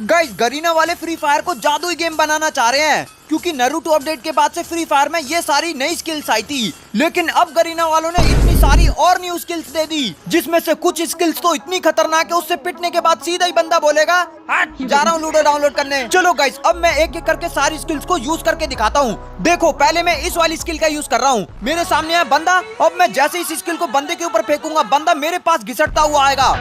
Guys Garena वाले free fire को जादुई गेम बनाना चाह रहे हैं क्योंकि नारुतो अपडेट के बाद से फ्री फायर में ये सारी नई स्किल्स आई थी, लेकिन अब गरीना वालों ने इतनी सारी और न्यू स्किल्स दे दी जिसमें से कुछ स्किल्स तो इतनी खतरनाक है उससे पिटने के बाद सीधा ही बंदा बोलेगा हट जा रहा हूँ लूडो डाउनलोड करने। चलो गाइस अब मैं एक एक करके सारी स्किल्स को यूज करके दिखाता हूँ। देखो पहले मैं इस वाली स्किल का यूज कर रहा हूँ, मेरे सामने है बंदा। अब मैं जैसे इस स्किल को बंदे के ऊपर फेंकूंगा बंदा मेरे पास घिसटता हुआ आएगा।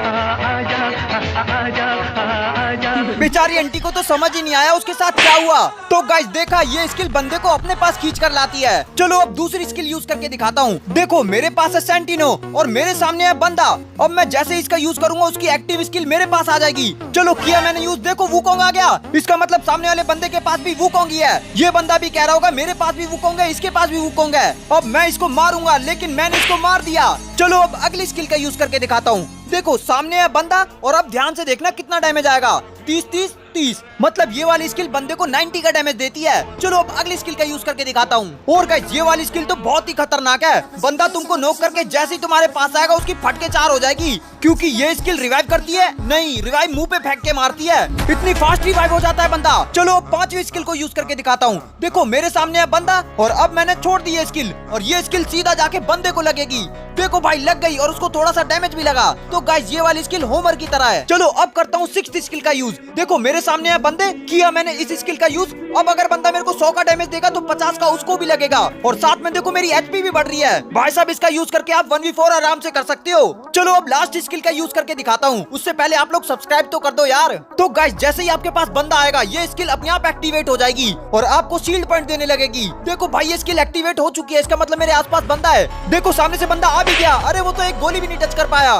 बेचारी आंटी को तो समझ ही नहीं आया उसके साथ क्या हुआ। तो गाइस देखा ये स्किल बंदे को अपने पास खींच कर लाती है। चलो अब दूसरी स्किल यूज करके दिखाता हूँ। देखो मेरे पास है सेंटिनो और मेरे सामने है बंदा। अब मैं जैसे इसका यूज करूंगा उसकी एक्टिव स्किल मेरे पास आ जाएगी। चलो किया मैंने यूज, देखो वुकोंग आ गया। इसका मतलब सामने वाले बंदे के पास भी वुकोंग ही है। ये बंदा भी कह रहा होगा मेरे पास भी वुकोंग है, इसके पास भी वुकोंग है। अब मैं इसको मारूंगा लेकिन मैंने इसको मार दिया। चलो अब अगली स्किल का यूज करके दिखाता हूँ। देखो सामने है बंदा और अब ध्यान से देखना कितना डैमेज आएगा, 30-30-30। मतलब ये वाली स्किल बंदे को 90 का डैमेज देती है। चलो अब अगली स्किल का यूज करके दिखाता हूँ। और गाइस ये वाली स्किल तो बहुत ही खतरनाक है। बंदा तुमको नॉक करके जैसे ही तुम्हारे पास आएगा उसकी फटके 4 हो जाएगी क्योंकि ये स्किल रिवाइव करती है। नहीं, रिवाइव मुंह पे फेंक के मारती है। इतनी फास्ट रिवाइव हो जाता है बंदा। चलो अब 5वीं स्किल को यूज करके दिखाता हूँ। देखो मेरे सामने है बंदा और अब मैंने छोड़ दी है स्किल और ये स्किल सीधा जाके बंदे को लगेगी। देखो भाई लग गई और उसको थोड़ा सा डैमेज भी लगा। तो गाइस ये वाली स्किल होमर की तरह है। चलो अब करता हूँ 6th स्किल का यूज। देखो मेरे सामने है बंदे, किया मैंने इस स्किल का यूज। अब अगर बंदा मेरे को 100 का डैमेज देगा तो 50 का उसको भी लगेगा और साथ में देखो मेरी एचपी भी बढ़ रही है। भाई साहब इसका यूज करके आप 1v4 आराम से कर सकते हो। चलो अब लास्ट स्किल का यूज करके दिखाता हूँ। उससे पहले आप लोग सब्सक्राइब तो कर दो यार। तो गाइस जैसे ही आपके पास बंदा आएगा ये स्किल अपने आप एक्टिवेट हो जाएगी और आपको शील्ड पॉइंट देने लगेगी। देखो भाई ये स्किल एक्टिवेट हो चुकी है, इसका मतलब मेरे आसपास बंदा है। देखो सामने से बंदा आ भी गया। अरे वो तो एक गोली भी नहीं टच कर पाया।